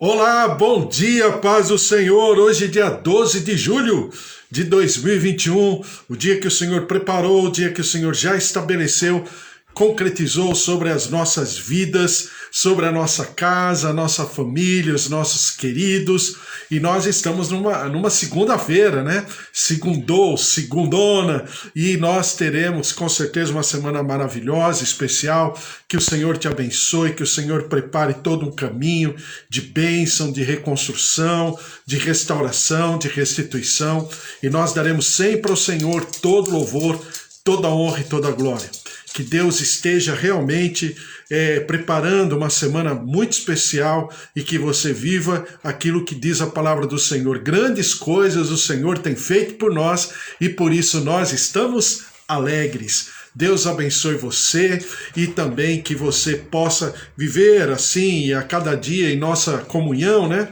Olá, bom dia, paz do Senhor. Hoje é dia 12 de julho de 2021, o dia que o Senhor preparou, o dia que o Senhor já estabeleceu, concretizou sobre as nossas vidas, sobre a nossa casa, a nossa família, os nossos queridos. E nós estamos numa segunda-feira, né? Segundona, e nós teremos com certeza uma semana maravilhosa, especial. Que o Senhor te abençoe, que o Senhor prepare todo um caminho de bênção, de reconstrução, de restauração, de restituição. E nós daremos sempre ao Senhor todo louvor, toda honra e toda glória. Que Deus esteja realmente preparando uma semana muito especial e que você viva aquilo que diz a palavra do Senhor. Grandes coisas o Senhor tem feito por nós e por isso nós estamos alegres. Deus abençoe você e também que você possa viver assim a cada dia em nossa comunhão, né?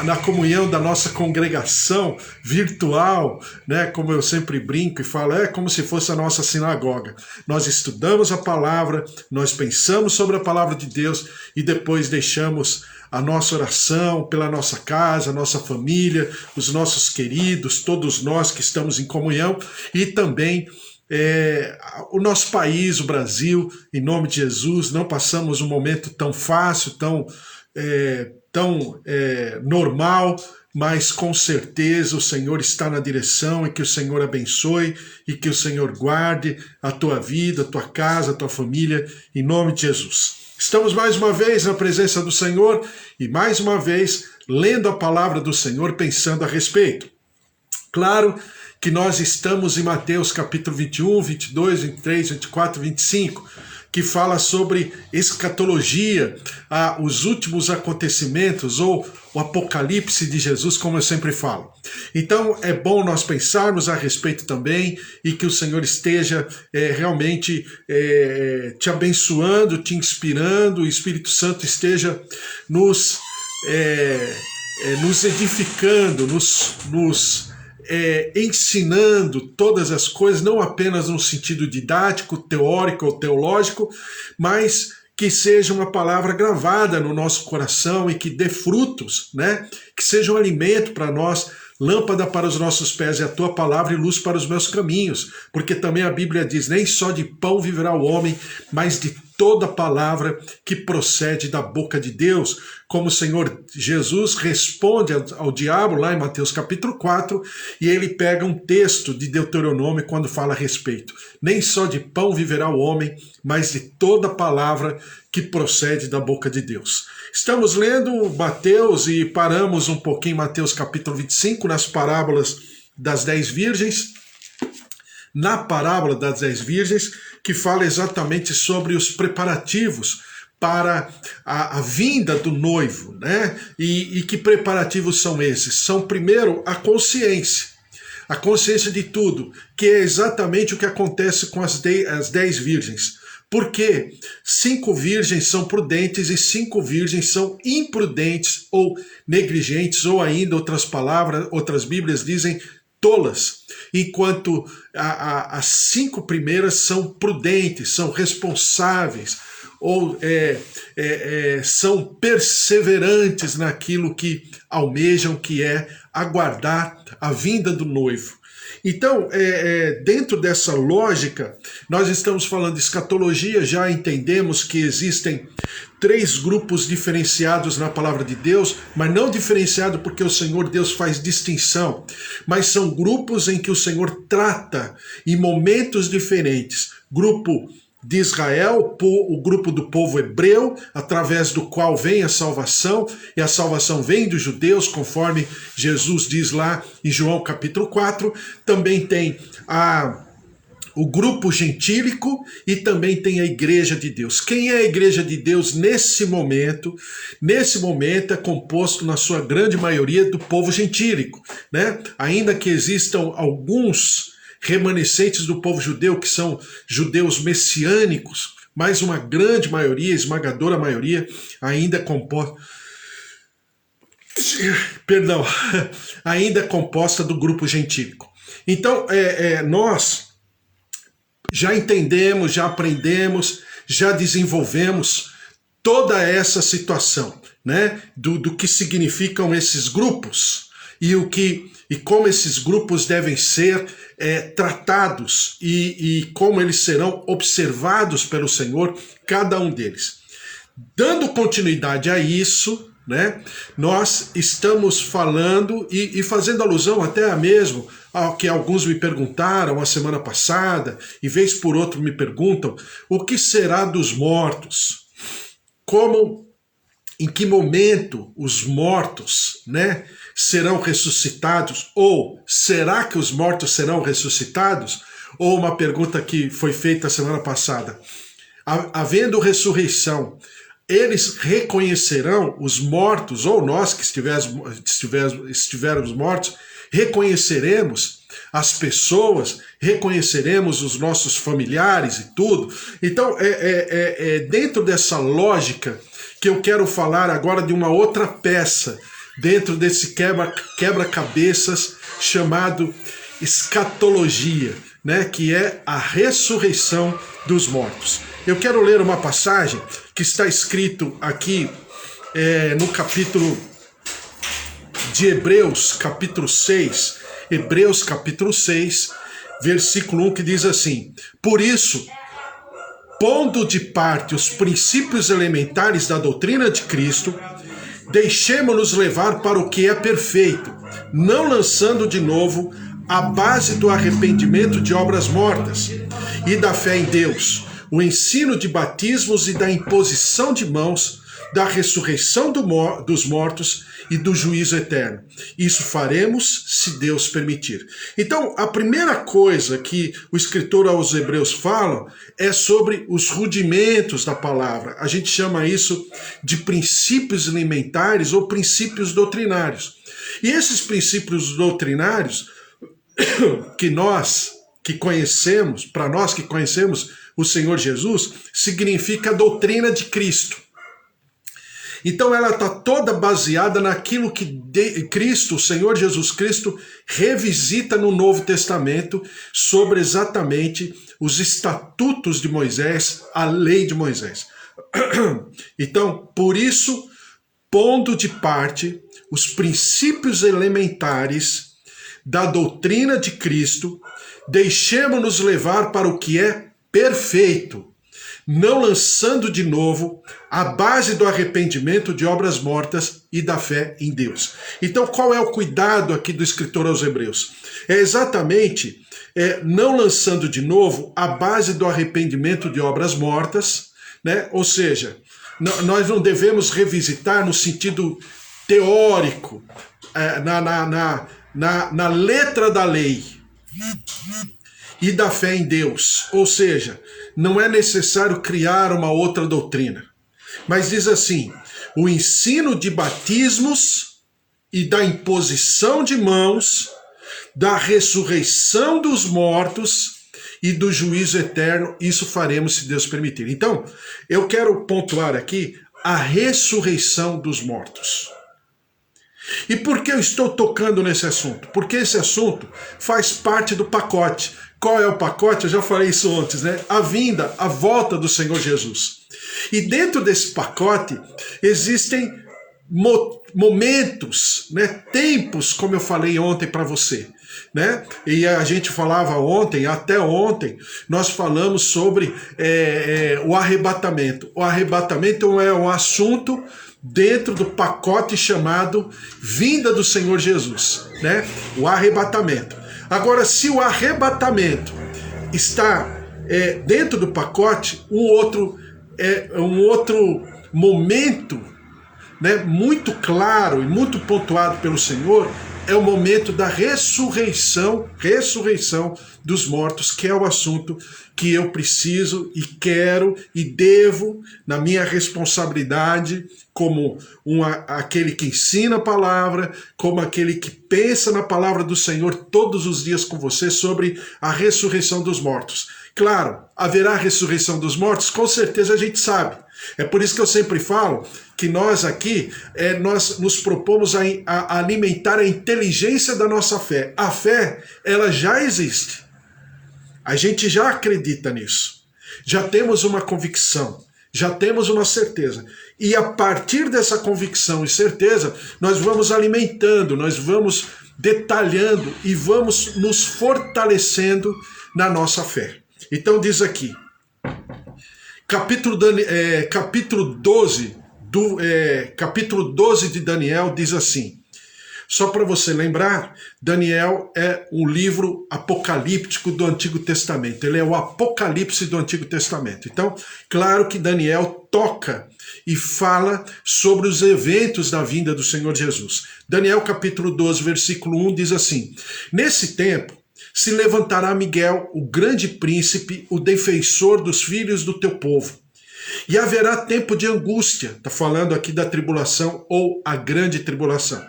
Na comunhão da nossa congregação virtual, né? Como eu sempre brinco e falo, é como se fosse a nossa sinagoga. Nós estudamos a palavra, nós pensamos sobre a palavra de Deus e depois deixamos a nossa oração pela nossa casa, a nossa família, os nossos queridos, todos nós que estamos em comunhão e também o nosso país, o Brasil, em nome de Jesus. Não passamos um momento tão fácil, tão normal, mas com certeza o Senhor está na direção e que o Senhor abençoe e que o Senhor guarde a tua vida, a tua casa, a tua família, em nome de Jesus. Estamos mais uma vez na presença do Senhor e mais uma vez lendo a palavra do Senhor, pensando a respeito. Claro que nós estamos em Mateus capítulo 21, 22, 23, 24, 25, que fala sobre escatologia, os últimos acontecimentos ou o apocalipse de Jesus, como eu sempre falo. Então é bom nós pensarmos a respeito também e que o Senhor esteja realmente te abençoando, te inspirando, o Espírito Santo esteja nos edificando, nos ensinando todas as coisas, não apenas no sentido didático, teórico ou teológico, mas que seja uma palavra gravada no nosso coração e que dê frutos, né? Que seja um alimento para nós, lâmpada para os nossos pés é a tua palavra e luz para os meus caminhos, porque também a Bíblia diz, nem só de pão viverá o homem, mas de toda palavra que procede da boca de Deus, como o Senhor Jesus responde ao diabo lá em Mateus capítulo 4, e ele pega um texto de Deuteronômio quando fala a respeito. Nem só de pão viverá o homem, mas de toda palavra que procede da boca de Deus. Estamos lendo Mateus e paramos um pouquinho em Mateus capítulo 25, nas parábolas das 10 virgens, na parábola das 10 virgens, que fala exatamente sobre os preparativos para a vinda do noivo, né? E que preparativos são esses? São, primeiro, a consciência de tudo, que é exatamente o que acontece com as 10 virgens. Porque 5 virgens são prudentes e 5 virgens são imprudentes ou negligentes, ou ainda outras palavras, outras Bíblias dizem tolas, enquanto as 5 primeiras são prudentes, são responsáveis, ou são perseverantes naquilo que almejam, que é aguardar a vinda do noivo. Então, dentro dessa lógica, nós estamos falando de escatologia, já entendemos que existem 3 grupos diferenciados na palavra de Deus, mas não diferenciado porque o Senhor Deus faz distinção, mas são grupos em que o Senhor trata em momentos diferentes. Grupo de Israel, o grupo do povo hebreu, através do qual vem a salvação, e a salvação vem dos judeus, conforme Jesus diz lá em João capítulo 4. Também tem o grupo gentílico e também tem a igreja de Deus. Quem é a igreja de Deus nesse momento? Nesse momento é composto, na sua grande maioria, do povo gentílico, né? Ainda que existam alguns remanescentes do povo judeu, que são judeus messiânicos, mas uma grande maioria, esmagadora maioria, ainda ainda composta do grupo gentílico. Então, nós já entendemos, já aprendemos, já desenvolvemos toda essa situação, né, do que significam esses grupos e como esses grupos devem ser tratados e como eles serão observados pelo Senhor, cada um deles. Dando continuidade a isso, né, nós estamos falando e fazendo alusão até mesmo ao que alguns me perguntaram a semana passada, e vez por outro me perguntam, o que será dos mortos? Em que momento os mortos, né, serão ressuscitados? Ou será que os mortos serão ressuscitados? Ou uma pergunta que foi feita a semana passada, havendo ressurreição, eles reconhecerão os mortos, ou nós que estivermos mortos, reconheceremos as pessoas, reconheceremos os nossos familiares e tudo. Então, dentro dessa lógica que eu quero falar agora de uma outra peça, dentro desse quebra-cabeças chamado escatologia, né, que é a ressurreição dos mortos. Eu quero ler uma passagem que está escrito aqui no capítulo de Hebreus, capítulo 6, Hebreus capítulo 6, versículo 1, que diz assim: por isso, pondo de parte os princípios elementares da doutrina de Cristo, deixemo-nos levar para o que é perfeito, não lançando de novo a base do arrependimento de obras mortas e da fé em Deus, o ensino de batismos e da imposição de mãos, da ressurreição dos mortos e do juízo eterno. Isso faremos se Deus permitir. Então, a primeira coisa que o escritor aos Hebreus fala é sobre os rudimentos da palavra. A gente chama isso de princípios elementares ou princípios doutrinários. E esses princípios doutrinários que nós que conhecemos, para nós que conhecemos o Senhor Jesus, significa a doutrina de Cristo. Então ela está toda baseada naquilo que Cristo, o Senhor Jesus Cristo, revisita no Novo Testamento sobre exatamente os estatutos de Moisés, a lei de Moisés. Então, por isso, pondo de parte os princípios elementares da doutrina de Cristo, deixemo-nos levar para o que é perfeito, não lançando de novo a base do arrependimento de obras mortas e da fé em Deus. Então, qual é o cuidado aqui do escritor aos Hebreus? É exatamente não lançando de novo a base do arrependimento de obras mortas, né? Ou seja, nós não devemos revisitar no sentido teórico, na letra da lei e da fé em Deus. Ou seja, não é necessário criar uma outra doutrina. Mas diz assim, o ensino de batismos e da imposição de mãos, da ressurreição dos mortos e do juízo eterno, isso faremos se Deus permitir. Então, eu quero pontuar aqui a ressurreição dos mortos. E por que eu estou tocando nesse assunto? Porque esse assunto faz parte do pacote. Qual é o pacote? Eu já falei isso antes, né? A vinda, a volta do Senhor Jesus. E dentro desse pacote existem momentos, né? Tempos, como eu falei ontem para você, né? E a gente falava ontem, até ontem, nós falamos sobre o arrebatamento. O arrebatamento é um assunto dentro do pacote chamado vinda do Senhor Jesus, né? O arrebatamento. Agora, se o arrebatamento está dentro do pacote, um outro momento, né, muito claro e muito pontuado pelo Senhor, é o momento da ressurreição dos mortos, que é o assunto que eu preciso e quero e devo, na minha responsabilidade, como aquele que ensina a palavra, como aquele que pensa na palavra do Senhor todos os dias com você sobre a ressurreição dos mortos. Claro, haverá ressurreição dos mortos? Com certeza a gente sabe. É por isso que eu sempre falo que nós aqui, nós nos propomos a alimentar a inteligência da nossa fé. A fé, ela já existe. A gente já acredita nisso. Já temos uma convicção. Já temos uma certeza E a partir dessa convicção e certeza, nós vamos alimentando, nós vamos detalhando e vamos nos fortalecendo na nossa fé. Então diz aqui, capítulo 12 de Daniel diz assim, só para você lembrar, Daniel é um livro apocalíptico do Antigo Testamento. Ele é o Apocalipse do Antigo Testamento. Então, claro que Daniel toca e fala sobre os eventos da vinda do Senhor Jesus. Daniel capítulo 12, versículo 1 diz assim, nesse tempo se levantará Miguel, o grande príncipe, o defensor dos filhos do teu povo. E haverá tempo de angústia, está falando aqui da tribulação ou a grande tribulação,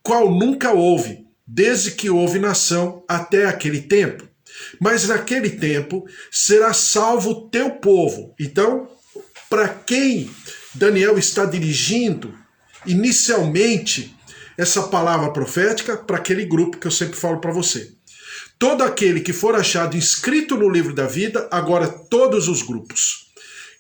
qual nunca houve, desde que houve nação até aquele tempo. Mas naquele tempo será salvo o teu povo. Então, para quem Daniel está dirigindo inicialmente essa palavra profética? Para aquele grupo que eu sempre falo para você. Todo aquele que for achado inscrito no livro da vida, agora todos os grupos.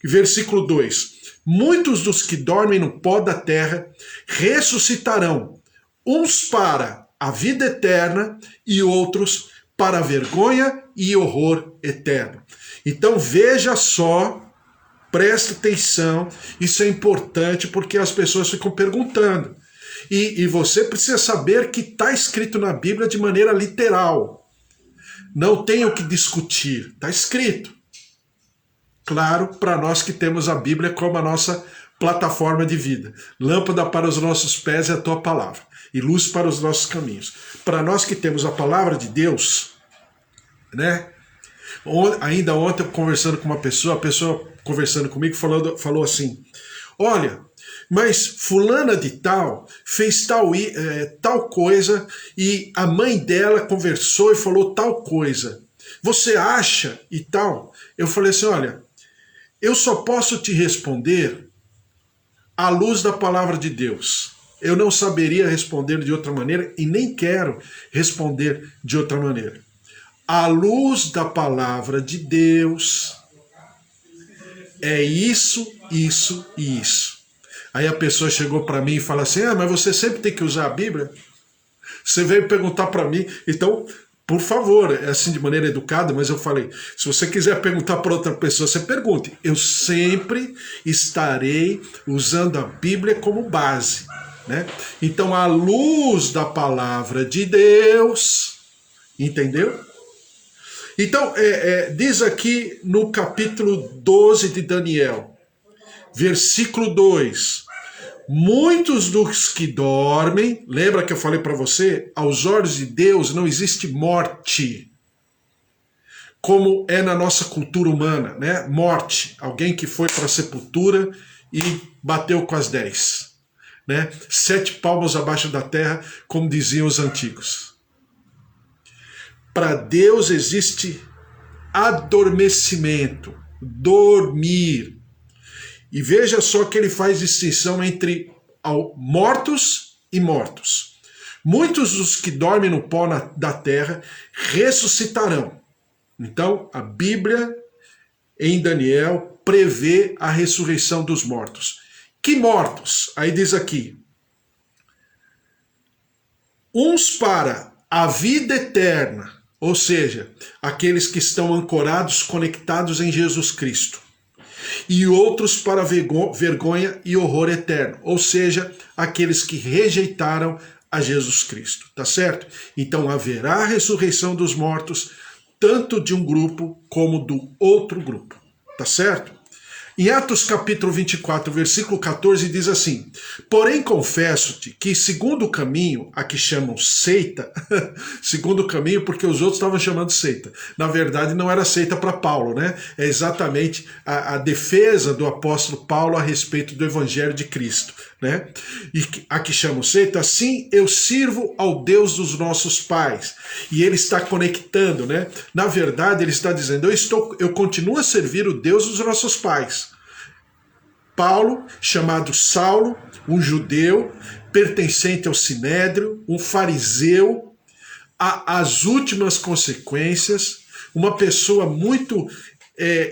Versículo 2. Muitos dos que dormem no pó da terra ressuscitarão, uns para a vida eterna e outros para a vergonha e horror eterno. Então veja só, presta atenção, isso é importante porque as pessoas ficam perguntando. E você precisa saber que está escrito na Bíblia de maneira literal. Não tem o que discutir, está escrito. Claro, para nós que temos a Bíblia como a nossa plataforma de vida. Lâmpada para os nossos pés é a tua palavra, e luz para os nossos caminhos. Para nós que temos a palavra de Deus, né? Ainda ontem, conversando com uma pessoa, a pessoa conversando comigo falou assim, olha, mas fulana de tal fez tal coisa e a mãe dela conversou e falou tal coisa. Você acha e tal? Eu falei assim, olha, eu só posso te responder à luz da palavra de Deus. Eu não saberia responder de outra maneira e nem quero responder de outra maneira. À luz da palavra de Deus, é isso, isso e isso. Aí a pessoa chegou para mim e fala assim, mas você sempre tem que usar a Bíblia? Você veio perguntar para mim, então, por favor, é assim de maneira educada, mas eu falei, se você quiser perguntar para outra pessoa, você pergunte. Eu sempre estarei usando a Bíblia como base, né? Então, à luz da palavra de Deus, entendeu? Então, diz aqui no capítulo 12 de Daniel, versículo 2, muitos dos que dormem, lembra que eu falei para você, aos olhos de Deus não existe morte, como é na nossa cultura humana, né? Morte, alguém que foi para a sepultura e bateu com as 10, né? 7 palmos abaixo da terra, como diziam os antigos. Para Deus existe adormecimento, dormir. E veja só que ele faz distinção entre mortos e mortos. Muitos dos que dormem no pó da terra ressuscitarão. Então, a Bíblia, em Daniel, prevê a ressurreição dos mortos. Que mortos? Aí diz aqui, uns para a vida eterna, ou seja, aqueles que estão ancorados, conectados em Jesus Cristo. E outros para vergonha e horror eterno, ou seja, aqueles que rejeitaram a Jesus Cristo, tá certo? Então haverá ressurreição dos mortos, tanto de um grupo como do outro grupo, tá certo? Em Atos capítulo 24, versículo 14, diz assim, porém confesso-te que segundo o caminho, a que chamam seita, segundo o caminho porque os outros estavam chamando seita, na verdade não era seita para Paulo, né? É exatamente a defesa do apóstolo Paulo a respeito do evangelho de Cristo, né? E a que chamam seita, assim eu sirvo ao Deus dos nossos pais. E ele está conectando, né? Na verdade ele está dizendo, eu continuo a servir o Deus dos nossos pais. Paulo, chamado Saulo, um judeu, pertencente ao Sinédrio, um fariseu, às últimas consequências, uma pessoa muito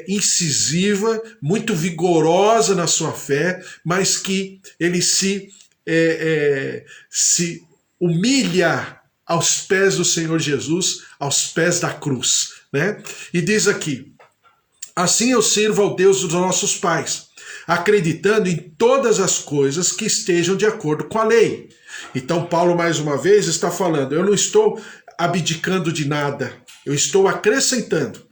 incisiva, muito vigorosa na sua fé, mas que ele se humilha aos pés do Senhor Jesus, aos pés da cruz, né? E diz aqui: assim eu sirvo ao Deus dos nossos pais, acreditando em todas as coisas que estejam de acordo com a lei. Então Paulo mais uma vez está falando, eu não estou abdicando de nada, eu estou acrescentando.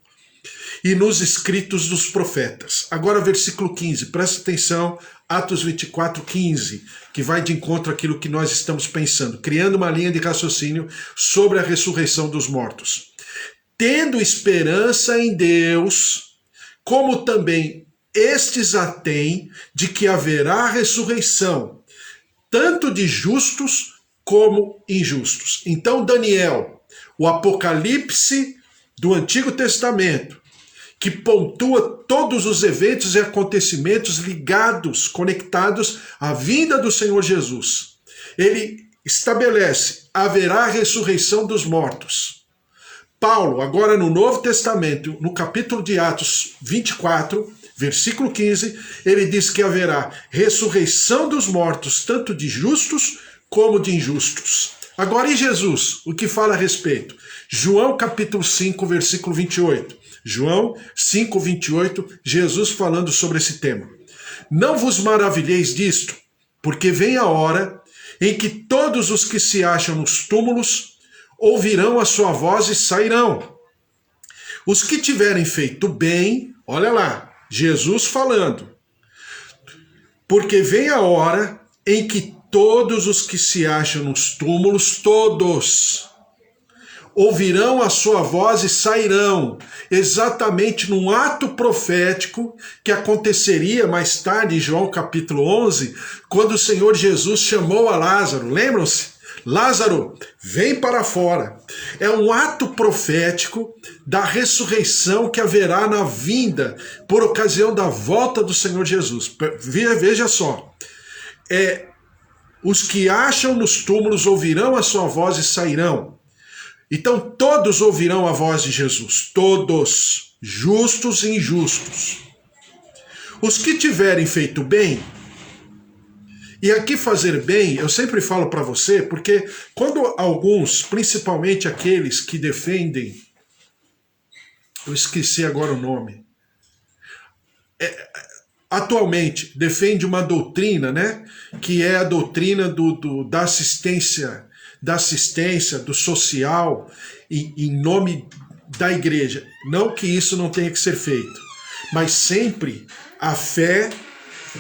E nos escritos dos profetas. Agora versículo 15, presta atenção, Atos 24, 15, que vai de encontro àquilo que nós estamos pensando, criando uma linha de raciocínio sobre a ressurreição dos mortos. Tendo esperança em Deus, como também estes a têm, de que haverá ressurreição, tanto de justos como injustos. Então Daniel, o Apocalipse do Antigo Testamento, que pontua todos os eventos e acontecimentos ligados, conectados à vinda do Senhor Jesus. Ele estabelece, haverá ressurreição dos mortos. Paulo, agora no Novo Testamento, no capítulo de Atos 24, versículo 15, ele diz que haverá ressurreição dos mortos, tanto de justos como de injustos. Agora em Jesus, o que fala a respeito? João capítulo 5, versículo 28. João 5, 28, Jesus falando sobre esse tema. Não vos maravilheis disto, porque vem a hora em que todos os que se acham nos túmulos ouvirão a sua voz e sairão. Os que tiverem feito bem, olha lá, Jesus falando, porque vem a hora em que todos os que se acham nos túmulos, todos, ouvirão a sua voz e sairão, exatamente num ato profético que aconteceria mais tarde, em João capítulo 11, quando o Senhor Jesus chamou a Lázaro, lembram-se? Lázaro, vem para fora. É um ato profético da ressurreição que haverá na vinda, por ocasião da volta do Senhor Jesus. Veja só, os que acham nos túmulos ouvirão a sua voz e sairão. Então todos ouvirão a voz de Jesus, todos, justos e injustos. Os que tiverem feito bem, e aqui fazer bem, eu sempre falo para você, porque quando alguns, principalmente aqueles que defendem, eu esqueci agora o nome, atualmente defende uma doutrina, né, que é a doutrina da assistência, do social, em nome da igreja. Não que isso não tenha que ser feito, mas sempre a fé,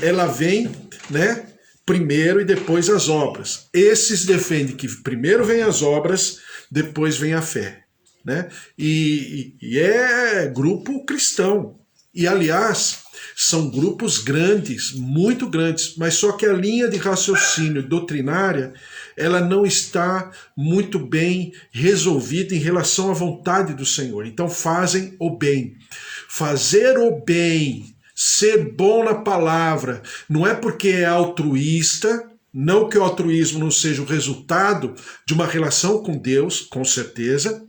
ela vem, né, primeiro e depois as obras. Esses defendem que primeiro vem as obras, depois vem a fé, né? E é grupo cristão. E, aliás, são grupos grandes, muito grandes, mas só que a linha de raciocínio doutrinária, ela não está muito bem resolvida em relação à vontade do Senhor. Então fazem o bem. Fazer o bem, ser bom na palavra, não é porque é altruísta, não que o altruísmo não seja o resultado de uma relação com Deus, com certeza,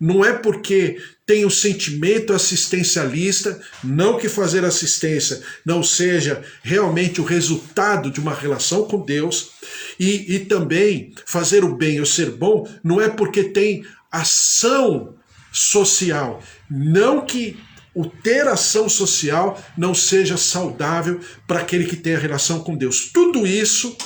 não é porque tem um sentimento assistencialista, não que fazer assistência não seja realmente o resultado de uma relação com Deus, e também fazer o bem ou ser bom não é porque tem ação social, não que o ter ação social não seja saudável para aquele que tem a relação com Deus. Tudo isso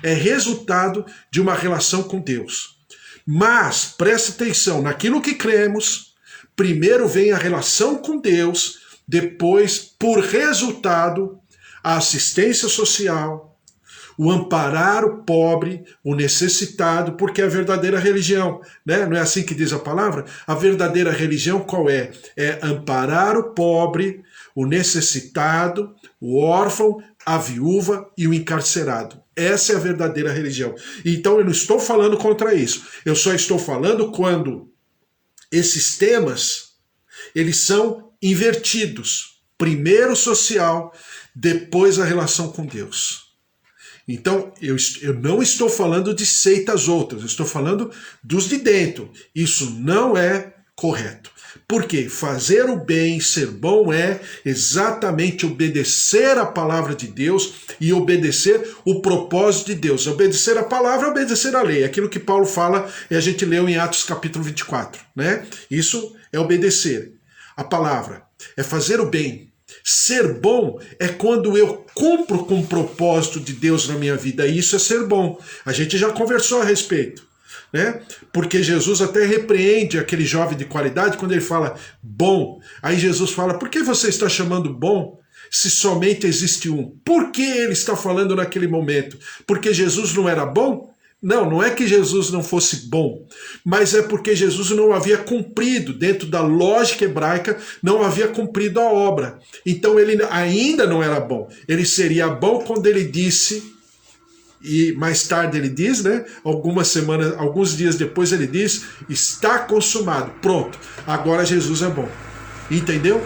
é resultado de uma relação com Deus. Mas, presta atenção, naquilo que cremos, primeiro vem a relação com Deus, depois, por resultado, a assistência social, o amparar o pobre, o necessitado, porque é a verdadeira religião, né? Não é assim que diz a palavra? A verdadeira religião qual é? É amparar o pobre, o necessitado, o órfão, a viúva e o encarcerado. Essa é a verdadeira religião. Então eu não estou falando contra isso. Eu só estou falando quando esses temas, eles são invertidos. Primeiro social, depois a relação com Deus. Então, eu não estou falando de seitas outras, eu estou falando dos de dentro. Isso não é correto. Porque fazer o bem, ser bom é exatamente obedecer a palavra de Deus e obedecer o propósito de Deus. Obedecer a palavra, obedecer a lei. Aquilo que Paulo fala e a gente leu em Atos capítulo 24, né? Isso é obedecer a palavra, é fazer o bem. Ser bom é quando eu cumpro com o propósito de Deus na minha vida. Isso é ser bom. A gente já conversou a respeito, né? Porque Jesus até repreende aquele jovem de qualidade quando ele fala bom. Aí Jesus fala, por que você está chamando bom se somente existe um? Por que ele está falando naquele momento? Porque Jesus não era bom? Não, não é que Jesus não fosse bom, mas é porque Jesus não havia cumprido, dentro da lógica hebraica, não havia cumprido a obra. Então ele ainda não era bom. Ele seria bom quando ele disse, e mais tarde ele diz, né? Alguns dias depois ele diz, está consumado. Pronto, agora Jesus é bom. Entendeu?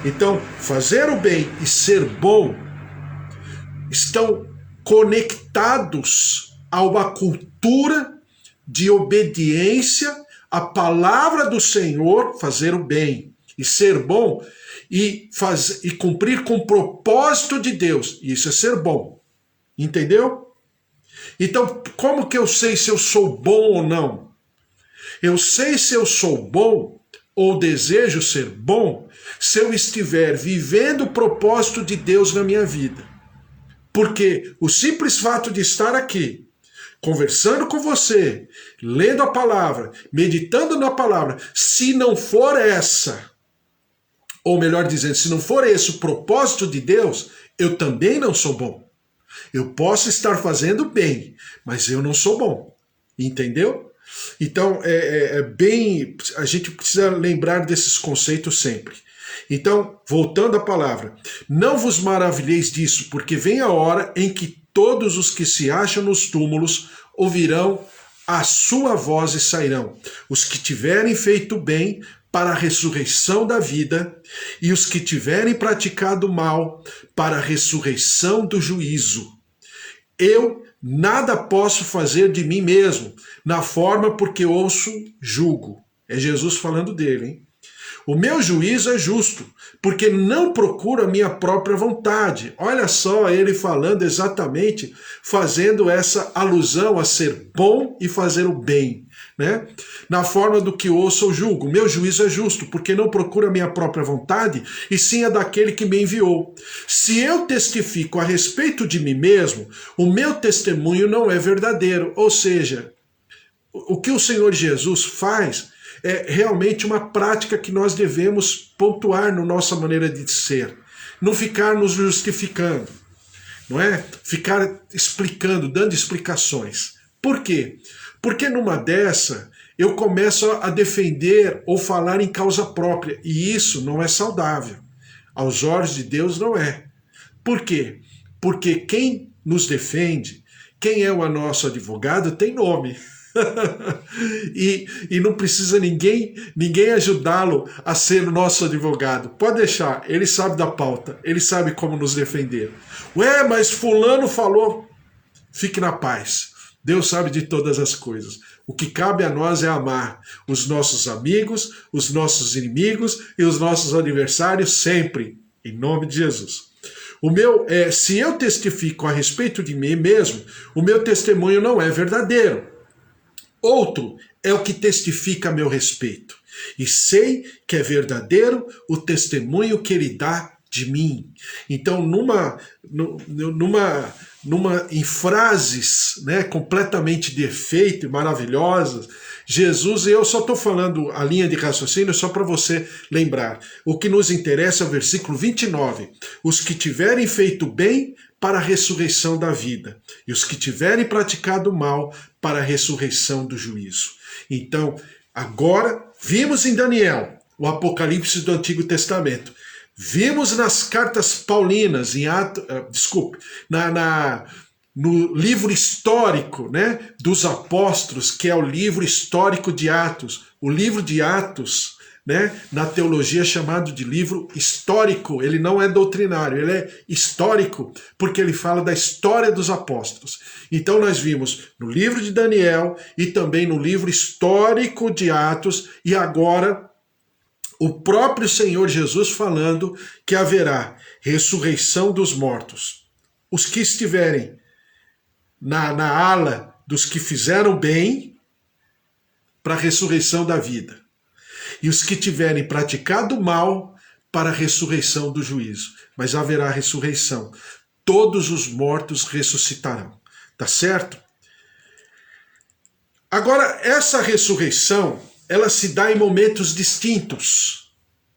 Então, fazer o bem e ser bom estão conectados a uma cultura de obediência à palavra do Senhor, fazer o bem e ser bom, e cumprir com o propósito de Deus. Isso é ser bom. Entendeu? Então, como que eu sei se eu sou bom ou não? Eu sei se eu sou bom ou desejo ser bom se eu estiver vivendo o propósito de Deus na minha vida. Porque o simples fato de estar aqui, conversando com você, lendo a palavra, meditando na palavra, se não for essa, ou melhor dizendo, se não for esse o propósito de Deus, eu também não sou bom. Eu posso estar fazendo bem, mas eu não sou bom. Entendeu? Então, a gente precisa lembrar desses conceitos sempre. Então, voltando à palavra, não vos maravilheis disso, porque vem a hora em que todos os que se acham nos túmulos ouvirão a sua voz e sairão. Os que tiverem feito bem para a ressurreição da vida, e os que tiverem praticado mal para a ressurreição do juízo. Eu nada posso fazer de mim mesmo, na forma porque ouço, julgo. É Jesus falando dele, hein? O meu juízo é justo, porque não procuro a minha própria vontade. Olha só ele falando exatamente, fazendo essa alusão a ser bom e fazer o bem, né? Na forma do que ouço ou julgo. O meu juízo é justo, porque não procuro a minha própria vontade, e sim a daquele que me enviou. Se eu testifico a respeito de mim mesmo, o meu testemunho não é verdadeiro. Ou seja, o que o Senhor Jesus faz é realmente uma prática que nós devemos pontuar na nossa maneira de ser. Não ficar nos justificando, não é? Ficar explicando, dando explicações. Por quê? Porque numa dessa eu começo a defender ou falar em causa própria, e isso não é saudável. Aos olhos de Deus não é. Por quê? Porque quem nos defende, quem é o nosso advogado, tem nome. e não precisa ninguém ajudá-lo a ser o nosso advogado. Pode deixar, ele sabe da pauta, ele sabe como nos defender. Ué, mas fulano falou. Fique na paz. Deus sabe de todas as coisas. O que cabe a nós é amar os nossos amigos, os nossos inimigos e os nossos adversários sempre, em nome de Jesus. Se eu testifico a respeito de mim mesmo, o meu testemunho não é verdadeiro. Outro é o que testifica a meu respeito, e sei que é verdadeiro o testemunho que ele dá de mim. Então, em frases, né, completamente de efeito e maravilhosas, Jesus, eu só estou falando a linha de raciocínio só para você lembrar. O que nos interessa é o versículo 29. Os que tiverem feito bem para a ressurreição da vida, e os que tiverem praticado mal para a ressurreição do juízo. Então, agora, vimos em Daniel o Apocalipse do Antigo Testamento. Vimos nas cartas paulinas, no livro histórico, né, dos apóstolos, que é o livro histórico de Atos. O livro de Atos, né, na teologia é chamado de livro histórico. Ele não é doutrinário, ele é histórico, porque ele fala da história dos apóstolos. Então nós vimos no livro de Daniel e também no livro histórico de Atos, e agora o próprio Senhor Jesus falando que haverá ressurreição dos mortos. Os que estiverem na ala dos que fizeram bem, para a ressurreição da vida. E os que tiverem praticado mal, para a ressurreição do juízo. Mas haverá ressurreição. Todos os mortos ressuscitarão. Tá certo? Agora, essa ressurreição, ela se dá em momentos distintos.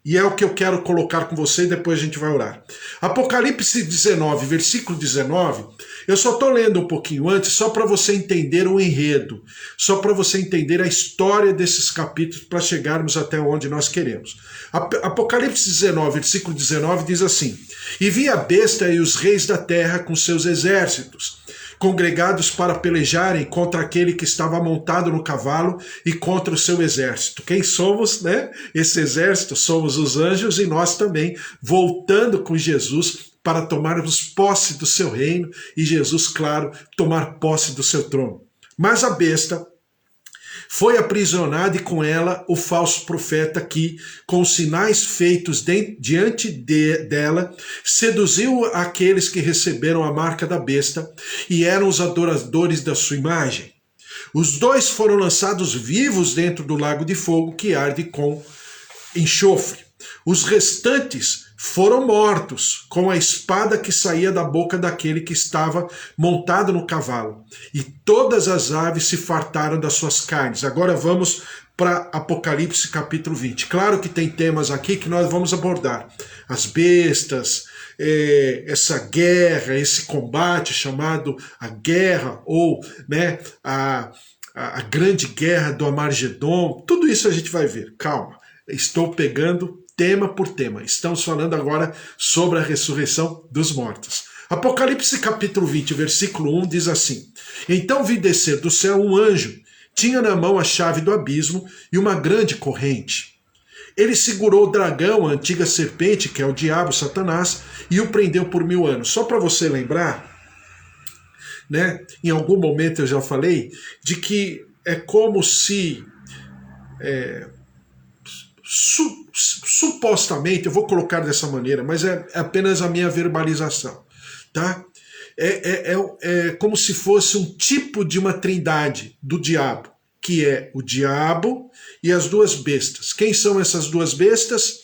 E é o que eu quero colocar com você e depois a gente vai orar. Apocalipse 19, versículo 19, eu só estou lendo um pouquinho antes, só para você entender o enredo, só para você entender a história desses capítulos, para chegarmos até onde nós queremos. Apocalipse 19, versículo 19 diz assim: E vi a besta e os reis da terra com seus exércitos, congregados para pelejarem contra aquele que estava montado no cavalo e contra o seu exército. Quem somos, né? Esse exército somos os anjos e nós também, voltando com Jesus para tomarmos posse do seu reino e Jesus, claro, tomar posse do seu trono. Mas a besta foi aprisionada e com ela o falso profeta que, com os sinais feitos diante dela, seduziu aqueles que receberam a marca da besta e eram os adoradores da sua imagem. Os dois foram lançados vivos dentro do lago de fogo que arde com enxofre. Os restantes foram mortos com a espada que saía da boca daquele que estava montado no cavalo. E todas as aves se fartaram das suas carnes. Agora vamos para Apocalipse capítulo 20. Claro que tem temas aqui que nós vamos abordar. As bestas, essa guerra, esse combate chamado a guerra, ou né, a grande guerra do Armagedon. Tudo isso a gente vai ver. Calma, estou pegando tema por tema. Estamos falando agora sobre a ressurreição dos mortos. Apocalipse capítulo 20, versículo 1 diz assim: Então vi descer do céu um anjo, tinha na mão a chave do abismo e uma grande corrente. Ele segurou o dragão, a antiga serpente, que é o diabo, Satanás, e o prendeu por 1000 anos. Só para você lembrar, né, em algum momento eu já falei, de que é como se... supostamente, eu vou colocar dessa maneira, mas é apenas a minha verbalização, tá? É como se fosse um tipo de uma trindade do diabo, que é o diabo e as duas bestas. Quem são essas duas bestas?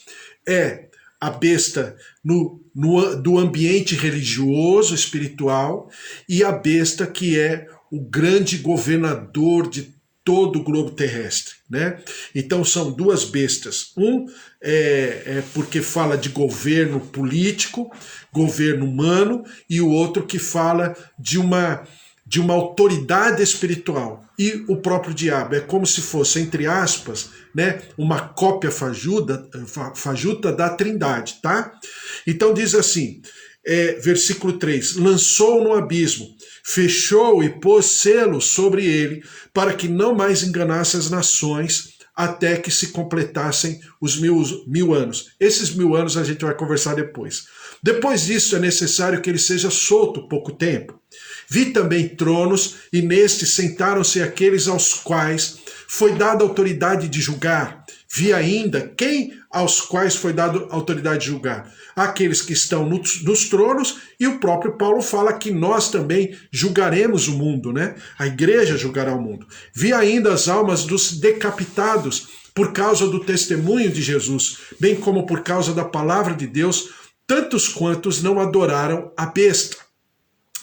É a besta do ambiente religioso, espiritual, e a besta que é o grande governador de todo o globo terrestre, né? Então são duas bestas. Um é porque fala de governo político, governo humano, e o outro que fala de uma autoridade espiritual. E o próprio diabo é como se fosse, entre aspas, né, uma cópia fajuta da trindade, tá? Então diz assim, versículo 3, lançou no abismo, fechou e pôs selo sobre ele, para que não mais enganasse as nações, até que se completassem os 1000 anos. Esses 1000 anos a gente vai conversar depois. Depois disso é necessário que ele seja solto pouco tempo. Vi também tronos, e nestes sentaram-se aqueles aos quais foi dada autoridade de julgar. Vi ainda quem aos quais foi dada autoridade de julgar. Aqueles que estão nos tronos, e o próprio Paulo fala que nós também julgaremos o mundo, né? A igreja julgará o mundo. Vi ainda as almas dos decapitados por causa do testemunho de Jesus, bem como por causa da palavra de Deus, tantos quantos não adoraram a besta,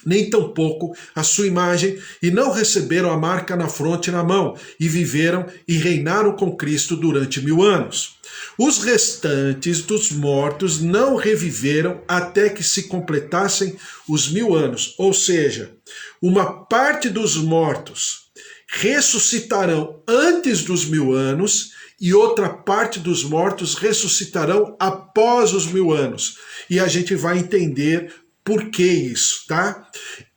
nem tampouco a sua imagem, e não receberam a marca na fronte e na mão, e viveram e reinaram com Cristo durante 1000 anos. Os restantes dos mortos não reviveram até que se completassem os 1000 anos, ou seja, uma parte dos mortos ressuscitarão antes dos 1000 anos, e outra parte dos mortos ressuscitarão após os 1000 anos. E a gente vai entender por que isso, tá?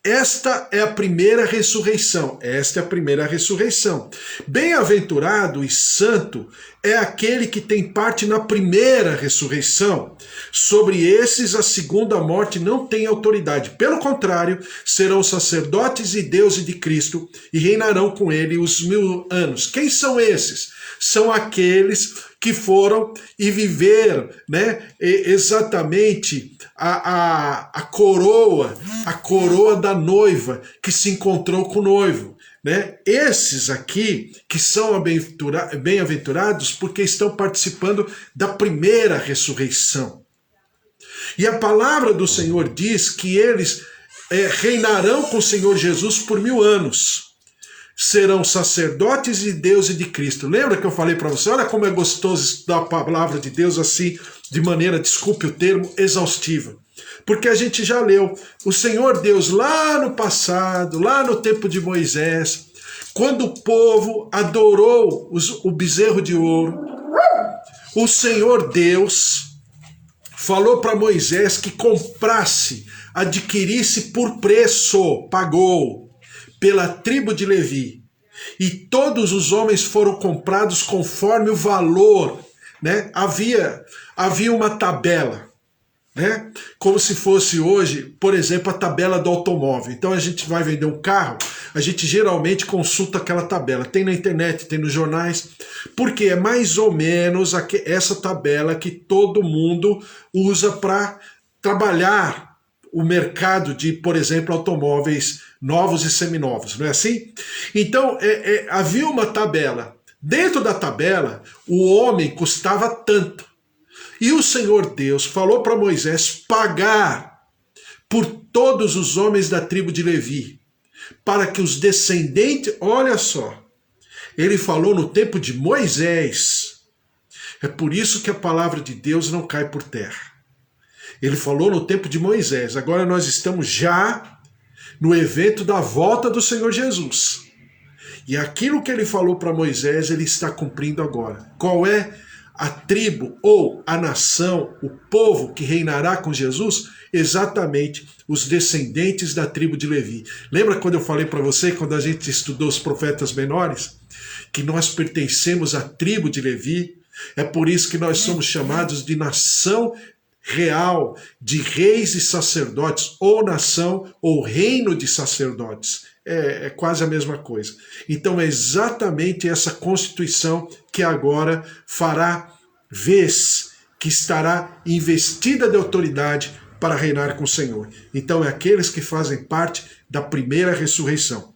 Esta é a primeira ressurreição. Esta é a primeira ressurreição. Bem-aventurado e santo é aquele que tem parte na primeira ressurreição. Sobre esses a segunda morte não tem autoridade. Pelo contrário, serão sacerdotes e deuses de Cristo e reinarão com ele os 1000 anos. Quem são esses? São aqueles que foram e viveram, né, exatamente a coroa da noiva que se encontrou com o noivo. Né? Esses aqui que são bem-aventurados porque estão participando da primeira ressurreição. E a palavra do Senhor diz que eles reinarão com o Senhor Jesus por 1000 anos. Serão sacerdotes de Deus e de Cristo. Lembra que eu falei para você? Olha como é gostoso estudar a palavra de Deus assim, de maneira, desculpe o termo, exaustiva. Porque a gente já leu. O Senhor Deus lá no passado, lá no tempo de Moisés, quando o povo adorou o bezerro de ouro, o Senhor Deus falou para Moisés que comprasse, adquirisse por preço, pagou, pela tribo de Levi. E todos os homens foram comprados conforme o valor, né? Havia uma tabela, né? Como se fosse hoje, por exemplo, a tabela do automóvel. Então a gente vai vender um carro, a gente geralmente consulta aquela tabela. Tem na internet, tem nos jornais, porque é mais ou menos essa tabela que todo mundo usa para trabalhar o mercado de, por exemplo, automóveis novos e seminovos, não é assim? Então, havia uma tabela. Dentro da tabela, o homem custava tanto. E o Senhor Deus falou para Moisés pagar por todos os homens da tribo de Levi, para que os descendentes, olha só, ele falou no tempo de Moisés. É por isso que a palavra de Deus não cai por terra. Ele falou no tempo de Moisés. Agora nós estamos já no evento da volta do Senhor Jesus. E aquilo que ele falou para Moisés, ele está cumprindo agora. Qual é a tribo ou a nação, o povo que reinará com Jesus? Exatamente os descendentes da tribo de Levi. Lembra quando eu falei para você, quando a gente estudou os profetas menores, que nós pertencemos à tribo de Levi? É por isso que nós somos chamados de nação real, de reis e sacerdotes, ou nação, ou reino de sacerdotes. É quase a mesma coisa. Então é exatamente essa constituição que agora fará vez, que estará investida de autoridade para reinar com o Senhor. Então é aqueles que fazem parte da primeira ressurreição.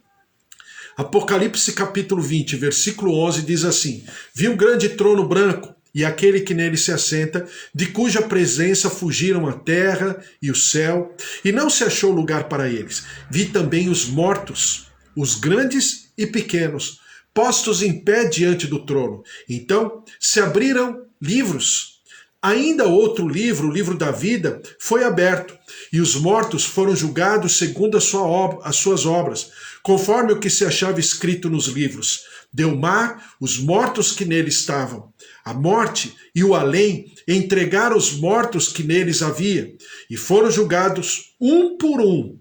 Apocalipse capítulo 20, versículo 11 diz assim: vi um grande trono branco, e aquele que nele se assenta, de cuja presença fugiram a terra e o céu, e não se achou lugar para eles. Vi também os mortos, os grandes e pequenos, postos em pé diante do trono. Então se abriram livros. Ainda outro livro, o livro da vida, foi aberto, e os mortos foram julgados segundo as suas obras, conforme o que se achava escrito nos livros. Deu mar os mortos que nele estavam. A morte e o além entregaram os mortos que neles havia, e foram julgados um por um,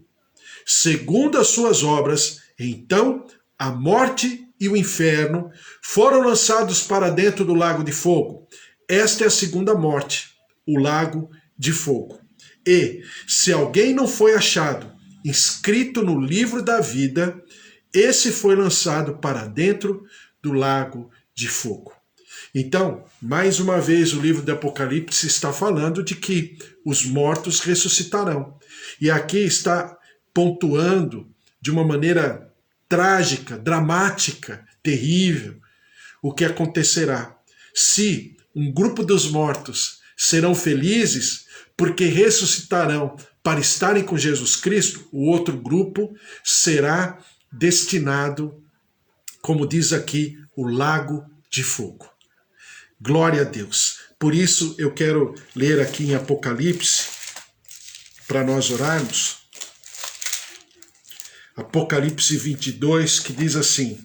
segundo as suas obras. Então a morte e o inferno foram lançados para dentro do lago de fogo. Esta é a segunda morte, o lago de fogo. E, se alguém não foi achado inscrito no livro da vida, esse foi lançado para dentro do lago de fogo. Então, mais uma vez, o livro de Apocalipse está falando de que os mortos ressuscitarão. E aqui está pontuando de uma maneira trágica, dramática, terrível, o que acontecerá. Se um grupo dos mortos serão felizes porque ressuscitarão para estarem com Jesus Cristo, o outro grupo será destinado, como diz aqui, o lago de fogo. Glória a Deus. Por isso eu quero ler aqui em Apocalipse, para nós orarmos, Apocalipse 22, que diz assim: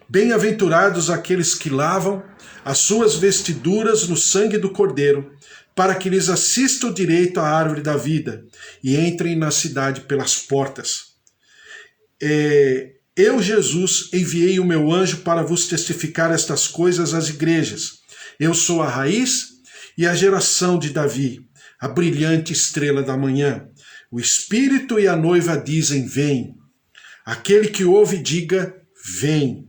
bem-aventurados aqueles que lavam as suas vestiduras no sangue do Cordeiro, para que lhes assista o direito à árvore da vida e entrem na cidade pelas portas. Eu, Jesus, enviei o meu anjo para vos testificar estas coisas às igrejas. Eu sou a raiz e a geração de Davi, a brilhante estrela da manhã. O Espírito e a noiva dizem: vem. Aquele que ouve, diga: vem.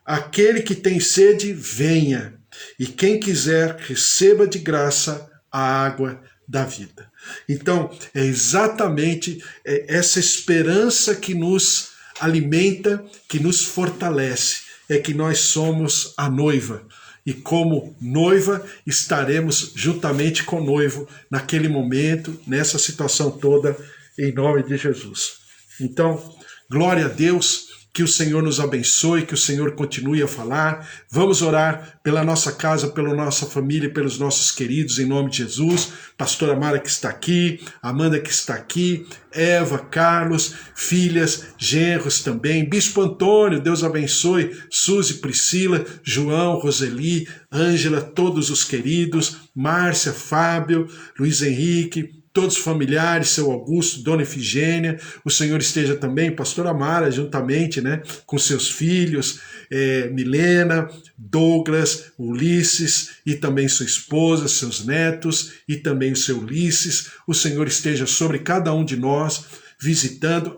aquele que tem sede, venha, e quem quiser, receba de graça a água da vida. Então, é exatamente essa esperança que nos alimenta, que nos fortalece, é que nós somos a noiva. E como noiva, estaremos juntamente com o noivo naquele momento, nessa situação toda, em nome de Jesus. Então, glória a Deus, que o Senhor nos abençoe, que o Senhor continue a falar. Vamos orar pela nossa casa, pela nossa família, pelos nossos queridos, em nome de Jesus. Pastora Mara que está aqui, Amanda que está aqui, Eva, Carlos, filhas, genros também. Bispo Antônio, Deus abençoe. Suzy, Priscila, João, Roseli, Ângela, todos os queridos. Márcia, Fábio, Luiz Henrique, todos os familiares, seu Augusto, Dona Efigênia, o Senhor esteja também, pastora Mara, juntamente, né, com seus filhos, Milena, Douglas, Ulisses, e também sua esposa, seus netos, e também o seu Ulisses. O Senhor esteja sobre cada um de nós, visitando.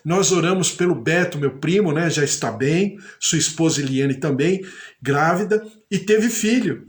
Nós oramos pelo Beto, meu primo, né, já está bem, sua esposa Eliane também, grávida, e teve filho,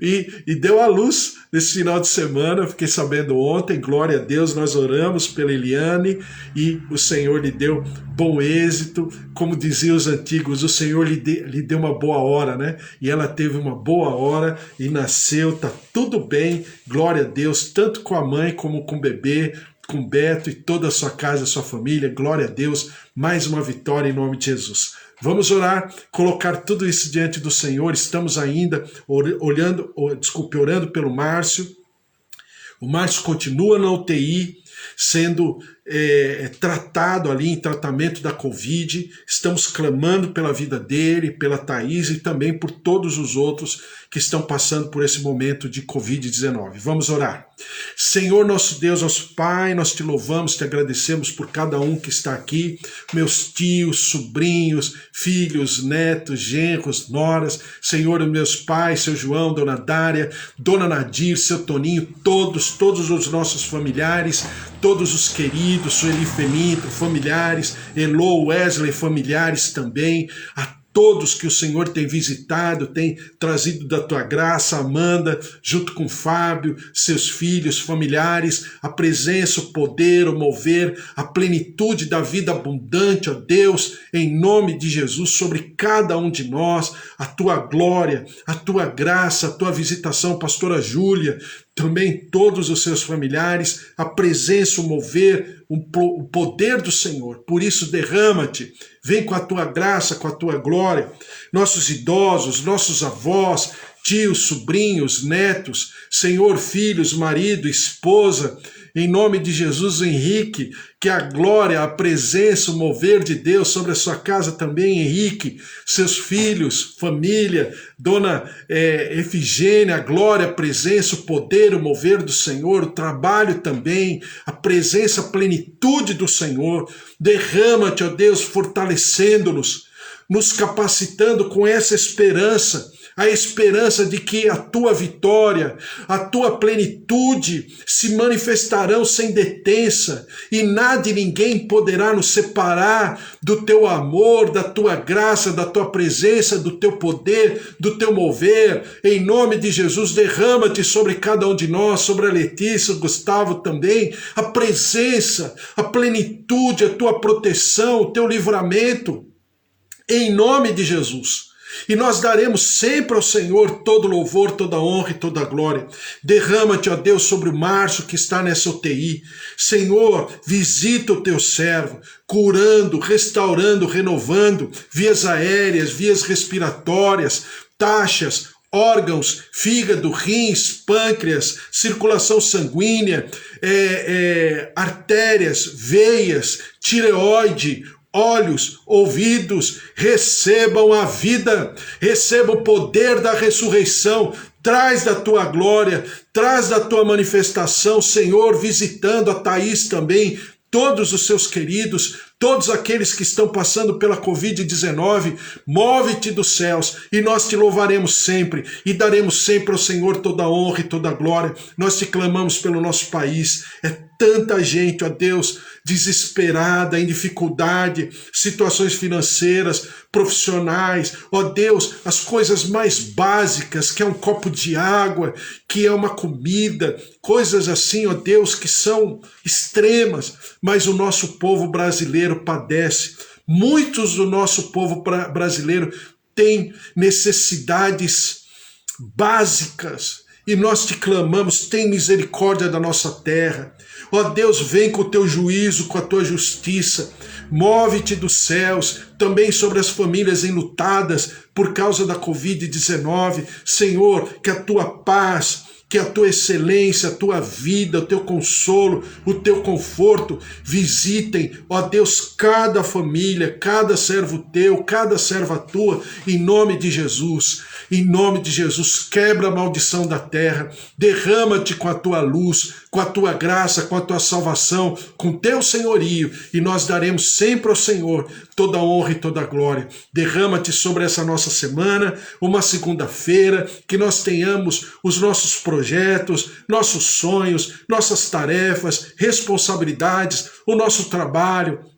e deu à luz nesse final de semana, fiquei sabendo ontem, glória a Deus, nós oramos pela Eliane, e o Senhor lhe deu bom êxito, como diziam os antigos, o Senhor lhe deu uma boa hora, né, e ela teve uma boa hora, e nasceu, tá tudo bem, glória a Deus, tanto com a mãe como com o bebê, com Beto e toda a sua casa, a sua família, glória a Deus, mais uma vitória em nome de Jesus. Vamos orar, colocar tudo isso diante do Senhor. Estamos ainda orando pelo Márcio. O Márcio continua na UTI, sendo tratado ali em tratamento da Covid. Estamos clamando pela vida dele, pela Thaís e também por todos os outros que estão passando por esse momento de Covid-19. Vamos orar. Senhor, nosso Deus, nosso Pai, nós te louvamos, te agradecemos por cada um que está aqui, meus tios, sobrinhos, filhos, netos, genros, noras, Senhor, meus pais, seu João, dona Dária, dona Nadir, seu Toninho, todos os nossos familiares, todos os queridos, Sueli Felinto, familiares, Elô, Wesley, familiares também, a todos que o Senhor tem visitado, tem trazido da tua graça, Amanda, junto com Fábio, seus filhos, familiares, a presença, o poder, o mover, a plenitude da vida abundante, ó Deus, em nome de Jesus, sobre cada um de nós, a tua glória, a tua graça, a tua visitação, pastora Júlia, também todos os seus familiares, a presença, o mover, o poder do Senhor. Por isso, derrama-te, vem com a tua graça, com a tua glória. Nossos idosos, nossos avós, tios, sobrinhos, netos, Senhor, filhos, marido, esposa, em nome de Jesus, Henrique, que a glória, a presença, o mover de Deus sobre a sua casa também, Henrique, seus filhos, família, dona Efigênia, a glória, a presença, o poder, o mover do Senhor, o trabalho também, a presença, a plenitude do Senhor. Derrama-te, ó Deus, fortalecendo-nos, nos capacitando com essa esperança, a esperança de que a tua vitória, a tua plenitude se manifestarão sem detença e nada e ninguém poderá nos separar do teu amor, da tua graça, da tua presença, do teu poder, do teu mover. Em nome de Jesus, derrama-te sobre cada um de nós, sobre a Letícia, o Gustavo também, a presença, a plenitude, a tua proteção, o teu livramento, em nome de Jesus. E nós daremos sempre ao Senhor todo louvor, toda honra e toda glória. Derrama-te, ó Deus, sobre o Márcio que está nessa UTI. Senhor, visita o teu servo, curando, restaurando, renovando vias aéreas, vias respiratórias, taxas, órgãos, fígado, rins, pâncreas, circulação sanguínea, artérias, veias, tireoide, olhos, ouvidos, recebam a vida, recebam o poder da ressurreição, traz da tua glória, traz da tua manifestação, Senhor, visitando a Thaís também, todos os seus queridos, todos aqueles que estão passando pela Covid-19, move-te dos céus e nós te louvaremos sempre e daremos sempre ao Senhor toda a honra e toda a glória. Nós te clamamos pelo nosso país. É tanta gente, ó Deus, desesperada, em dificuldade, situações financeiras, profissionais, ó Deus, as coisas mais básicas, que é um copo de água, que é uma comida, coisas assim, ó Deus, que são extremas, mas o nosso povo brasileiro padece. Muitos do nosso povo brasileiro têm necessidades básicas, e nós te clamamos, tem misericórdia da nossa terra. Ó Deus, vem com o teu juízo, com a tua justiça, move-te dos céus, também sobre as famílias enlutadas por causa da Covid-19. Senhor, que a tua paz, que a tua excelência, a tua vida, o teu consolo, o teu conforto visitem, ó Deus, cada família, cada servo teu, cada serva tua, em nome de Jesus. Em nome de Jesus, quebra a maldição da terra, derrama-te com a tua luz, com a tua graça, com a tua salvação, com teu senhorio, e nós daremos sempre ao Senhor toda a honra e toda a glória. Derrama-te sobre essa nossa semana, uma segunda-feira, que nós tenhamos os nossos projetos, nossos sonhos, nossas tarefas, responsabilidades, o nosso trabalho,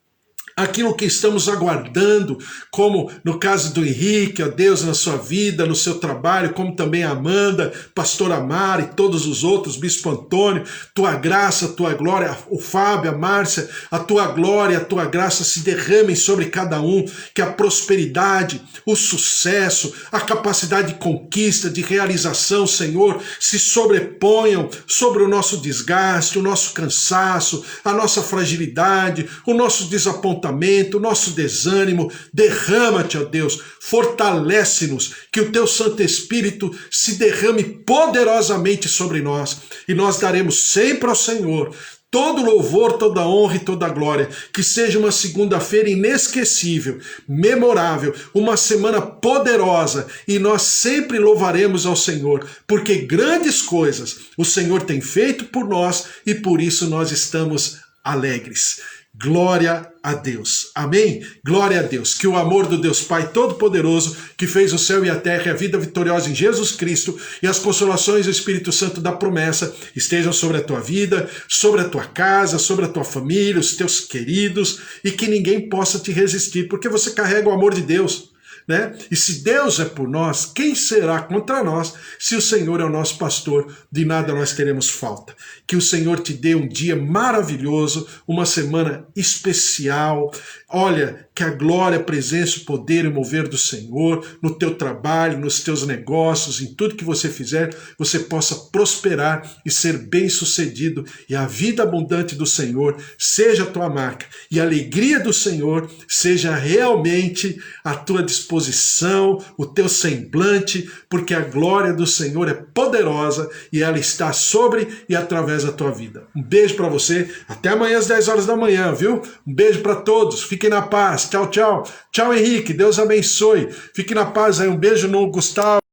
aquilo que estamos aguardando, como no caso do Henrique, ó Deus, na sua vida, no seu trabalho, como também a Amanda, pastor Amar e todos os outros, Bispo Antônio, tua graça, tua glória, o Fábio, a Márcia, a tua glória, a tua graça se derramem sobre cada um, que a prosperidade, o sucesso, a capacidade de conquista, de realização, Senhor, se sobreponham sobre o nosso desgaste, o nosso cansaço, a nossa fragilidade, o nosso desapontamento, o nosso desânimo. Derrama-te, ó Deus, fortalece-nos, que o teu Santo Espírito se derrame poderosamente sobre nós, e nós daremos sempre ao Senhor todo louvor, toda honra e toda glória. Que seja uma segunda-feira inesquecível, memorável, uma semana poderosa, e nós sempre louvaremos ao Senhor, porque grandes coisas o Senhor tem feito por nós, e por isso nós estamos alegres. Glória a Deus. Amém? Glória a Deus. Que o amor do Deus Pai Todo-Poderoso, que fez o céu e a terra e a vida vitoriosa em Jesus Cristo, e as consolações do Espírito Santo da promessa estejam sobre a tua vida, sobre a tua casa, sobre a tua família, os teus queridos, e que ninguém possa te resistir, porque você carrega o amor de Deus, né? E se Deus é por nós, quem será contra nós? Se o Senhor é o nosso pastor, de nada nós teremos falta. Que o Senhor te dê um dia maravilhoso, uma semana especial. Olha, que a glória, a presença, o poder e o mover do Senhor no teu trabalho, nos teus negócios, em tudo que você fizer, você possa prosperar e ser bem-sucedido, e a vida abundante do Senhor seja a tua marca, e a alegria do Senhor seja realmente a tua disposição, o teu semblante, porque a glória do Senhor é poderosa e ela está sobre e através da tua vida. Um beijo para você, até amanhã às 10 horas da manhã, viu? Um beijo para todos, fiquem na paz, tchau, tchau. Tchau, Henrique, Deus abençoe. Fique na paz aí, um beijo no Gustavo.